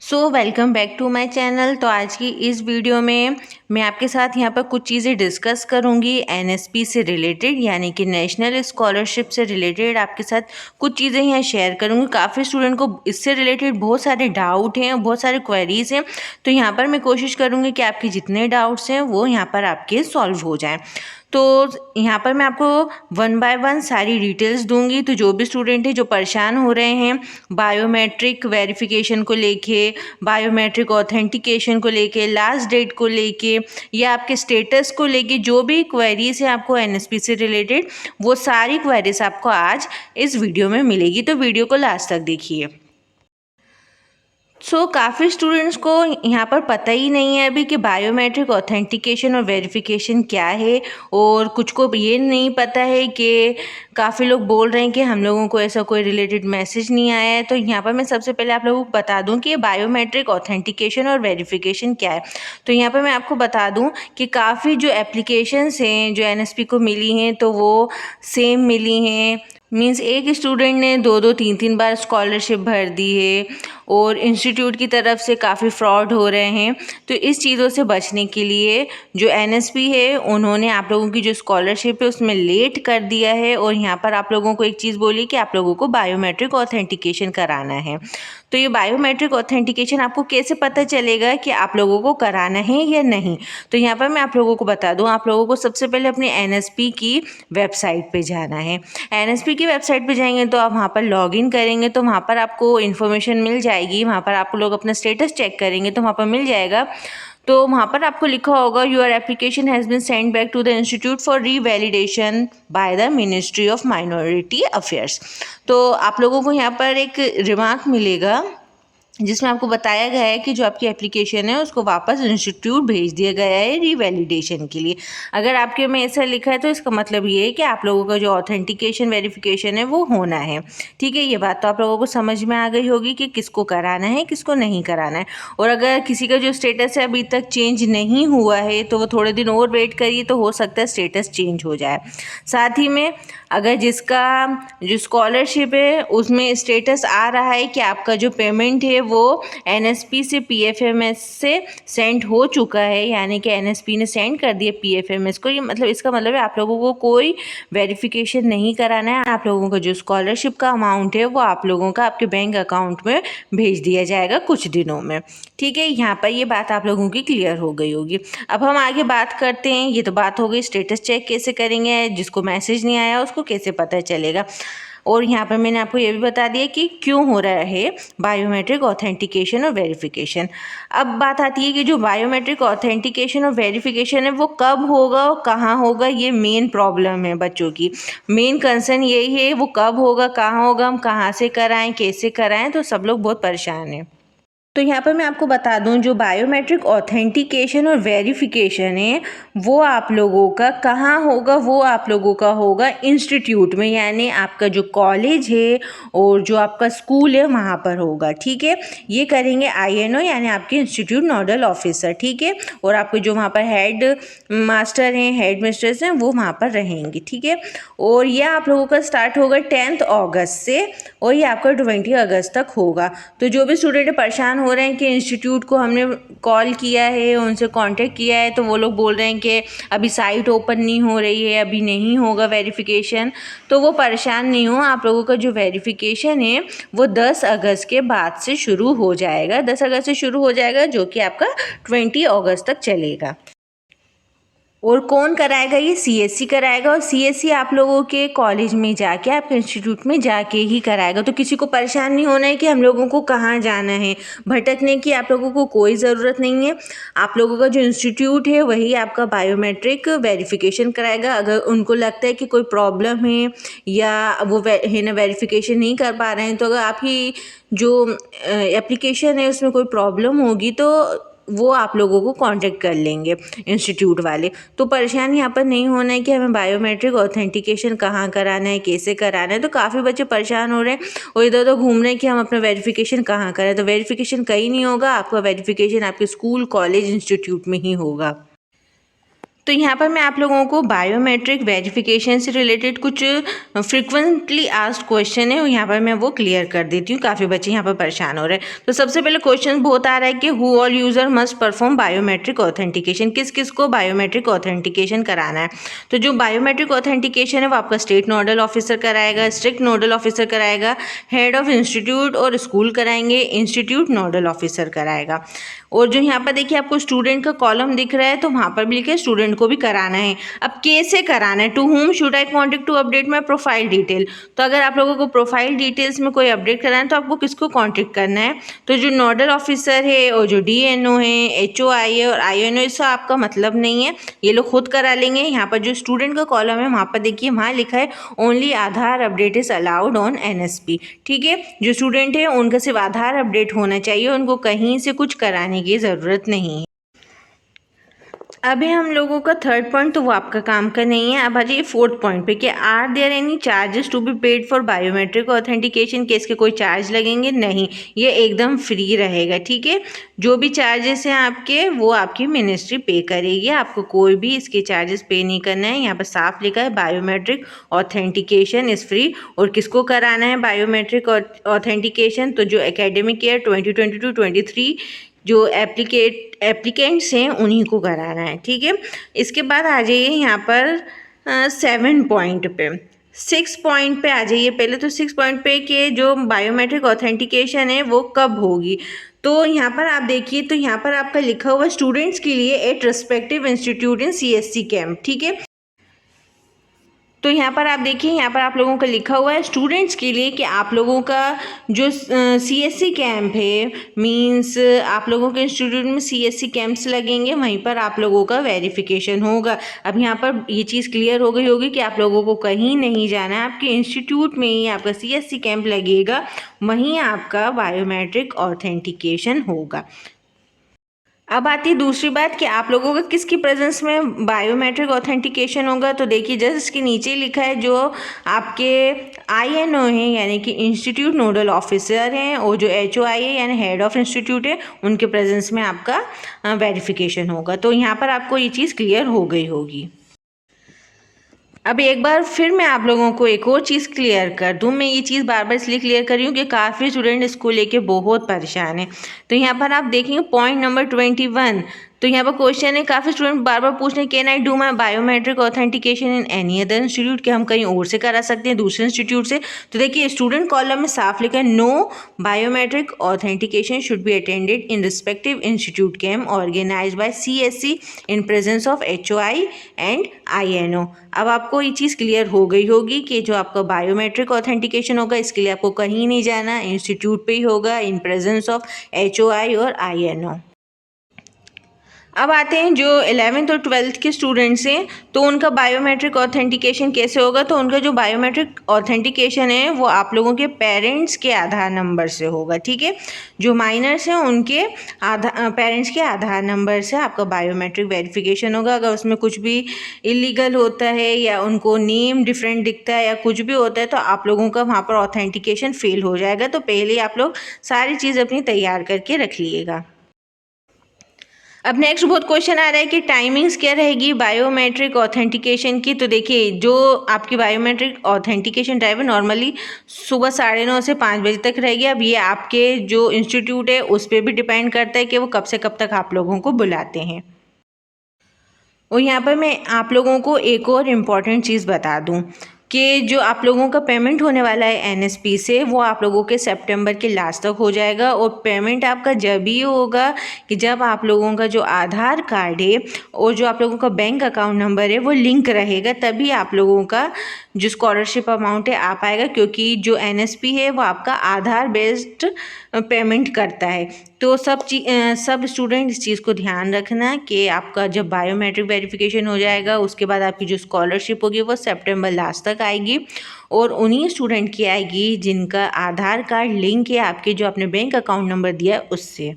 Welcome back to my channel. तो आज की इस वीडियो में मैं आपके साथ यहाँ पर कुछ चीज़ें डिस्कस करूँगी एनएसपी से रिलेटेड, यानी कि नेशनल स्कॉलरशिप से रिलेटेड आपके साथ कुछ चीज़ें यहाँ शेयर करूँगी। काफ़ी स्टूडेंट को इससे रिलेटेड बहुत सारे डाउट हैं, बहुत सारे क्वेरीज हैं, तो यहाँ पर मैं कोशिश करूँगी कि आपके जितने डाउट्स हैं वो यहाँ पर आपके सॉल्व हो जाएँ। तो यहाँ पर मैं आपको वन बाय वन सारी डिटेल्स दूंगी। तो जो भी स्टूडेंट है जो परेशान हो रहे हैं बायोमेट्रिक वेरिफिकेशन को लेके, बायोमेट्रिक ऑथेंटिकेशन को लेके, लास्ट डेट को लेके या आपके स्टेटस को लेके, जो भी क्वेरीज है आपको एनएसपी से रिलेटेड, वो सारी क्वेरीज आपको आज इस वीडियो में मिलेगी। तो वीडियो को लास्ट तक देखिए। काफ़ी स्टूडेंट्स को यहाँ पर पता ही नहीं है अभी कि बायोमेट्रिक ऑथेंटिकेशन और वेरिफिकेशन क्या है, और कुछ को ये नहीं पता है कि काफ़ी लोग बोल रहे हैं कि हम लोगों को ऐसा कोई रिलेटेड मैसेज नहीं आया है। तो यहाँ पर मैं सबसे पहले आप लोगों को बता दूँ कि बायोमेट्रिक ऑथेंटिकेशन और वेरिफिकेशन क्या है। तो यहाँ पर मैं आपको बता दूँ कि काफ़ी जो एप्लीकेशंस हैं जो एनएसपी को मिली हैं तो वो सेम मिली हैं। मीन्स एक स्टूडेंट ने दो दो तीन तीन बार स्कॉलरशिप भर दी है और इंस्टीट्यूट की तरफ से काफ़ी फ्रॉड हो रहे हैं। तो इस चीज़ों से बचने के लिए जो एनएसपी है उन्होंने आप लोगों की जो स्कॉलरशिप है उसमें लेट कर दिया है, और यहाँ पर आप लोगों को एक चीज़ बोली कि आप लोगों को बायोमेट्रिक ऑथेंटिकेशन कराना है। तो ये बायोमेट्रिक ऑथेंटिकेशन आपको कैसे पता चलेगा कि आप लोगों को कराना है या नहीं? तो यहाँ पर मैं आप लोगों को बता दूँ, आप लोगों को सबसे पहले अपने एनएसपी की वेबसाइट पे जाना है। एनएसपी की वेबसाइट पे जाएंगे तो आप वहाँ पर लॉगिन करेंगे तो वहाँ पर आपको इन्फॉर्मेशन मिल जाएगी। वहाँ पर आप लोग अपना स्टेटस चेक करेंगे तो वहाँ पर मिल जाएगा। तो वहाँ पर आपको लिखा होगा your application has been send back to the institute for revalidation by the ministry of minority affairs. तो आप लोगों को यहाँ पर एक रिमार्क मिलेगा जिसमें आपको बताया गया है कि जो आपकी एप्लीकेशन है उसको वापस इंस्टीट्यूट भेज दिया गया है रीवैलिडेशन के लिए। अगर आपके में ऐसा लिखा है तो इसका मतलब ये है कि आप लोगों का जो ऑथेंटिकेशन वेरिफिकेशन है वो होना है। ठीक है, ये बात तो आप लोगों को समझ में आ गई होगी कि किसको कराना है किसको नहीं कराना है। और अगर किसी का जो स्टेटस है अभी तक चेंज नहीं हुआ है तो वो थोड़े दिन और वेट करिए, तो हो सकता है स्टेटस चेंज हो जाए। साथ ही में अगर जिसका जो स्कॉलरशिप है उसमें स्टेटस आ रहा है कि आपका जो पेमेंट है वो एनएसपी से पीएफएमएस से सेंड हो चुका है, यानी कि एनएसपी ने सेंड कर दिया पीएफएमएस को, ये मतलब इसका मतलब है आप लोगों को कोई वेरिफिकेशन नहीं कराना है। आप लोगों का जो स्कॉलरशिप का अमाउंट है वो आप लोगों का आपके बैंक अकाउंट में भेज दिया जाएगा कुछ दिनों में। ठीक है, यहाँ पर ये बात आप लोगों की क्लियर हो गई होगी। अब हम आगे बात करते हैं। ये तो बात हो गई स्टेटस चेक कैसे करेंगे, जिसको मैसेज नहीं आया उसको कैसे पता चलेगा। और यहाँ पर मैंने आपको ये भी बता दिया कि क्यों हो रहा है बायोमेट्रिक ऑथेंटिकेशन और वेरिफिकेशन। अब बात आती है कि जो बायोमेट्रिक ऑथेंटिकेशन और वेरिफिकेशन है वो कब होगा और कहाँ होगा। ये मेन प्रॉब्लम है बच्चों की, मेन कंसर्न यही है, वो कब होगा, कहाँ होगा, हम कहाँ से कराएं, कैसे कराएं। तो सब लोग बहुत परेशान हैं। तो यहाँ पर मैं आपको बता दूं जो बायोमेट्रिक ऑथेंटिकेशन और वेरिफिकेशन है वो आप लोगों का कहाँ होगा, वो आप लोगों का होगा इंस्टीट्यूट में, यानी आपका जो कॉलेज है और जो आपका स्कूल है वहाँ पर होगा। ठीक है, ये करेंगे आईएनओ यानी आपके इंस्टीट्यूट नोडल ऑफिसर। ठीक है, और आपके जो वहाँ पर हेड मास्टर हैं, हेड मिस्ट्रेस हैं, वो वहाँ पर रहेंगे। ठीक है, और ये आप लोगों का स्टार्ट होगा 10 अगस्त से और ये आपका 20 अगस्त तक होगा। तो जो भी स्टूडेंट परेशान हो रहे हैं कि इंस्टीट्यूट को हमने कॉल किया है, उनसे कांटेक्ट किया है, तो वो लोग बोल रहे हैं कि अभी साइट ओपन नहीं हो रही है, अभी नहीं होगा वेरिफिकेशन, तो वो परेशान नहीं हो। आप लोगों का जो वेरिफिकेशन है वो 10 अगस्त के बाद से शुरू हो जाएगा। 10 अगस्त से शुरू हो जाएगा जो कि आपका 20 अगस्त तक चलेगा। और कौन कराएगा? ये सीएससी कराएगा, और सीएससी आप लोगों के कॉलेज में जाके, आपके इंस्टीट्यूट में जाके ही कराएगा। तो किसी को परेशान नहीं होना है कि हम लोगों को कहाँ जाना है, भटकने की आप लोगों को कोई ज़रूरत नहीं है। आप लोगों का जो इंस्टीट्यूट है वही आपका बायोमेट्रिक वेरिफिकेशन कराएगा। अगर उनको लगता है कि कोई प्रॉब्लम है या वो है ना वेरिफिकेशन नहीं कर पा रहे हैं, तो अगर आपकी जो एप्लीकेशन है उसमें कोई प्रॉब्लम होगी तो वो आप लोगों को कांटेक्ट कर लेंगे इंस्टीट्यूट वाले। तो परेशान यहाँ पर नहीं होना है कि हमें बायोमेट्रिक ऑथेंटिकेशन कहाँ कराना है, कैसे कराना है। तो काफ़ी बच्चे परेशान हो रहे हैं और इधर उधर घूम रहे हैं कि हम अपना वेरिफिकेशन कहाँ करें। तो वेरिफिकेशन कहीं नहीं होगा, आपका वेरिफिकेशन आपके स्कूल, कॉलेज, इंस्टीट्यूट में ही होगा। तो यहाँ पर मैं आप लोगों को बायोमेट्रिक वेरिफिकेशन से रिलेटेड कुछ फ्रिक्वेंटली आस्क्ड क्वेश्चन है, और यहाँ पर मैं वो क्लियर कर देती हूँ। काफ़ी बच्चे यहाँ पर परेशान हो रहे हैं। तो सबसे पहले क्वेश्चन बहुत आ रहा है कि who all user must perform biometric authentication, किस किस को बायोमेट्रिक ऑथेंटिकेशन कराना है। तो जो बायोमेट्रिक ऑथेंटिकेशन है वो आपका स्टेट नोडल ऑफिसर कराएगा, स्ट्रिक्ट नोडल ऑफिसर कराएगा, हेड ऑफ इंस्टीट्यूट और स्कूल कराएंगे, इंस्टीट्यूट नोडल ऑफिसर कराएगा। और जो यहाँ पर देखिए आपको स्टूडेंट का कॉलम दिख रहा है, तो वहाँ पर भी लिखे स्टूडेंट को भी कराना है। अब कैसे कराना है, to whom should I contact to update my profile detail. तो अगर आप लोगों को प्रोफाइल डिटेल्स में कोई अपडेट कराना है तो आपको किसको कॉन्टेक्ट करना है, तो जो नोडल ऑफिसर है और जो DNO है, HOI है और INO, इससे आपका मतलब नहीं है, ये लोग खुद करा लेंगे। यहाँ पर जो स्टूडेंट का कॉलम है वहाँ पर देखिए वहाँ लिखा है only Aadhaar update is allowed on NSP। ठीक है, जो स्टूडेंट है उनका सिर्फ आधार अपडेट होना चाहिए, उनको कहीं से कुछ कराने की ज़रूरत नहीं है। अभी हम लोगों का थर्ड पॉइंट तो वो आपका काम का नहीं है। अब आ जाइए फोर्थ पॉइंट पे कि are there any charges to be paid for biometric authentication, के इसके कोई चार्ज लगेंगे? नहीं, ये एकदम फ्री रहेगा। ठीक है, जो भी चार्जेस हैं आपके वो आपकी मिनिस्ट्री पे करेगी, आपको कोई भी इसके चार्जेस पे नहीं करना है। यहाँ पर साफ लिखा है बायोमेट्रिक ऑथेंटिकेशन इज़ फ्री। और किसको कराना है बायोमेट्रिक ऑथेंटिकेशन, तो जो एकेडमिक ईयर 2022-23 जो एप्लीकेंट्स हैं उन्हीं को कराना है। ठीक है, इसके बाद आ जाइए यहाँ पर 7 पॉइंट पे, 6 पॉइंट पे आ जाइए पहले। तो 6 पॉइंट पे कि जो बायोमेट्रिक ऑथेंटिकेशन है वो कब होगी। तो यहाँ पर आप देखिए, तो यहाँ पर आपका लिखा हुआ स्टूडेंट्स के लिए at respective institute in CSC camp. ठीक है, तो यहाँ पर आप देखिए, यहाँ पर आप लोगों का लिखा हुआ है स्टूडेंट्स के लिए कि आप लोगों का जो CSC कैंप है, मींस आप लोगों के इंस्टीट्यूट में CSC कैंप्स लगेंगे, वहीं पर आप लोगों का वेरिफिकेशन होगा। अब यहाँ पर ये चीज़ क्लियर हो गई होगी कि आप लोगों को कहीं नहीं जाना है, आपके इंस्टीट्यूट में ही आपका CSC कैंप लगेगा, वहीं आपका बायोमेट्रिक ऑथेंटिकेशन होगा। अब आती है दूसरी बात कि आप लोगों का किसकी प्रेजेंस में बायोमेट्रिक ऑथेंटिकेशन होगा। तो देखिए जस्ट इसके नीचे लिखा है जो आपके INO हैं, यानी कि इंस्टीट्यूट नोडल ऑफिसर हैं, और जो HOI है यानी हेड ऑफ इंस्टीट्यूट है, उनके प्रेजेंस में आपका वेरिफिकेशन होगा। तो यहाँ पर आपको ये चीज़ क्लियर हो गई होगी। अब एक बार फिर मैं आप लोगों को एक और चीज़ क्लियर कर दूं। मैं ये चीज़ बार बार इसलिए क्लियर कर रही हूँ कि काफ़ी स्टूडेंट इसको लेके बहुत परेशान हैं। तो यहाँ पर आप देखेंगे पॉइंट नंबर 21, तो यहाँ पर क्वेश्चन है, काफ़ी स्टूडेंट बार बार पूछ रहे हैं can I do my biometric authentication in any other institute, कि हम कहीं और से करा सकते हैं, दूसरे इंस्टीट्यूट से। तो देखिए स्टूडेंट कॉलम में साफ लिखा है no biometric authentication should be attended in respective institute camp organise by CSC in presence of HOI and INO। अब आपको ये चीज़ क्लियर हो गई होगी कि जो आपका बायोमेट्रिक ऑथेंटिकेशन होगा इसके लिए आपको कहीं नहीं जाना, इंस्टीट्यूट पे ही होगा इन प्रेजेंस ऑफ HOI और INO। अब आते हैं जो 11th और 12th के स्टूडेंट्स हैं, तो उनका बायोमेट्रिक ऑथेंटिकेशन कैसे होगा। तो उनका जो बायोमेट्रिक ऑथेंटिकेशन है वो आप लोगों के पेरेंट्स के आधार नंबर से होगा। ठीक है, जो माइनर्स हैं उनके पेरेंट्स के आधार नंबर से आपका बायोमेट्रिक वेरिफिकेशन होगा। अगर उसमें कुछ भी इलीगल होता है या उनको नेम डिफरेंट दिखता है या कुछ भी होता है तो आप लोगों का वहाँ पर ऑथेंटिकेशन फेल हो जाएगा। तो पहले आप लोग सारी चीज़ अपनी तैयार करके रख लीजिएगा। अब नेक्स्ट बहुत क्वेश्चन आ रहा है कि टाइमिंग्स क्या रहेगी बायोमेट्रिक ऑथेंटिकेशन की। तो देखिए जो आपकी बायोमेट्रिक ऑथेंटिकेशन ड्राइव नॉर्मली सुबह 9:30 से 5 बजे तक रहेगी। अब ये आपके जो इंस्टीट्यूट है उस पर भी डिपेंड करता है कि वो कब से कब तक आप लोगों को बुलाते हैं। और यहाँ पर मैं आप लोगों को एक और इम्पॉर्टेंट चीज़ बता दूँ कि जो आप लोगों का पेमेंट होने वाला है NSP से, वो आप लोगों के सितंबर के लास्ट तक हो जाएगा। और पेमेंट आपका जब ही होगा कि जब आप लोगों का जो आधार कार्ड है और जो आप लोगों का बैंक अकाउंट नंबर है वो लिंक रहेगा, तभी आप लोगों का जो स्कॉलरशिप अमाउंट है आ पाएगा। क्योंकि जो NSP है वो आपका आधार बेस्ड पेमेंट करता है। तो सब स्टूडेंट इस चीज़ को ध्यान रखना कि आपका जब बायोमेट्रिक वेरिफिकेशन हो जाएगा उसके बाद आपकी जो स्कॉलरशिप होगी वो सितंबर लास्ट तक आएगी, और उन्हीं स्टूडेंट की आएगी जिनका आधार कार्ड लिंक है आपके जो आपने बैंक अकाउंट नंबर दिया है उससे।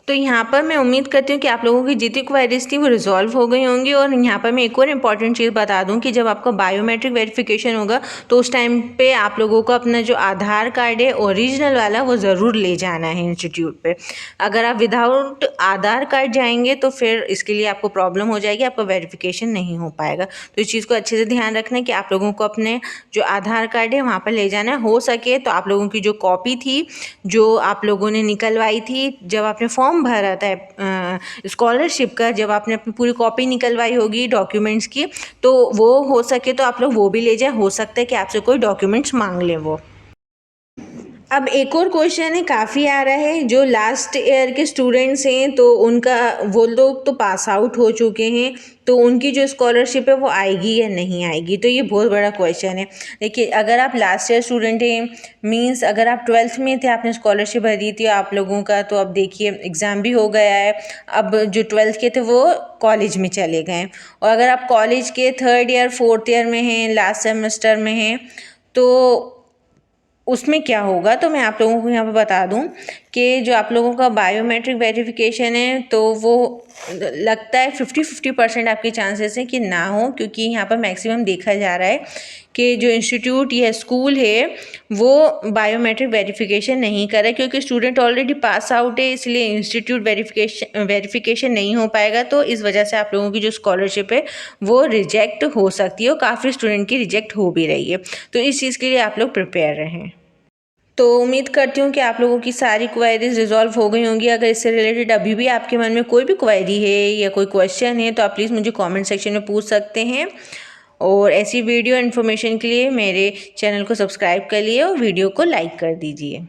तो यहाँ पर मैं उम्मीद करती हूँ कि आप लोगों की जितनी क्वेरीज थी वो रिजॉल्व हो गई होंगी। और यहाँ पर मैं एक और इम्पॉर्टेंट चीज़ बता दूँ कि जब आपका बायोमेट्रिक वेरिफिकेशन होगा तो उस टाइम पे आप लोगों को अपना जो आधार कार्ड है ओरिजिनल वाला वो ज़रूर ले जाना है इंस्टीट्यूट पे। अगर आप विदाउट आधार कार्ड जाएंगे तो फिर इसके लिए आपको प्रॉब्लम हो जाएगी, आपका वेरिफिकेशन नहीं हो पाएगा। तो इस चीज़ को अच्छे से ध्यान रखना है कि आप लोगों को अपने जो आधार कार्ड है वहाँ पर ले जाना है। हो सके तो आप लोगों की जो कॉपी थी जो आप लोगों ने निकलवाई थी जब आपने फॉर्म भरा था स्कॉलरशिप का, जब आपने अपनी पूरी कॉपी निकलवाई होगी डॉक्यूमेंट्स की, तो वो हो सके तो आप लोग वो भी ले जाएं। हो सकता है कि आपसे कोई डॉक्यूमेंट्स मांग लें वो। अब एक और क्वेश्चन है, काफ़ी आ रहा है, जो लास्ट ईयर के स्टूडेंट्स हैं तो उनका, वो लोग तो पास आउट हो चुके हैं तो उनकी जो स्कॉलरशिप है वो आएगी या नहीं आएगी। तो ये बहुत बड़ा क्वेश्चन है। देखिए, अगर आप लास्ट ईयर स्टूडेंट हैं, मींस अगर आप 12th में थे, आपने स्कॉलरशिप भरी थी आप लोगों का, तो अब देखिए एग्ज़ाम भी हो गया है। अब जो 12th के थे वो कॉलेज में चले गए, और अगर आप कॉलेज के 3rd ईयर 4th ईयर में हैं, लास्ट सेमेस्टर में हैं, तो उसमें क्या होगा। तो मैं आप लोगों को यहाँ पे बता दूँ कि जो आप लोगों का बायोमेट्रिक वेरिफिकेशन है तो वो लगता है 50-50% आपके चांसेस हैं कि ना हो, क्योंकि यहाँ पर मैक्सिमम देखा जा रहा है कि जो इंस्टीट्यूट या स्कूल है वो बायोमेट्रिक वेरिफिकेशन नहीं कर रहा है, क्योंकि स्टूडेंट ऑलरेडी पास आउट है, इसलिए इंस्टीट्यूट वेरिफिकेशन नहीं हो पाएगा। तो इस वजह से आप लोगों की जो स्कॉलरशिप है वो रिजेक्ट हो सकती है, और काफ़ी स्टूडेंट की रिजेक्ट हो भी रही है। तो इस चीज़ के लिए आप लोग प्रिपेयर रहें। तो उम्मीद करती हूँ कि आप लोगों की सारी क्वेरीज रिजॉल्व हो गई होंगी। अगर इससे रिलेटेड अभी भी आपके मन में कोई भी क्वेरी है या कोई क्वेश्चन है तो आप प्लीज़ मुझे कमेंट सेक्शन में पूछ सकते हैं। और ऐसी वीडियो इन्फॉर्मेशन के लिए मेरे चैनल को सब्सक्राइब कर लिए और वीडियो को लाइक कर दीजिए।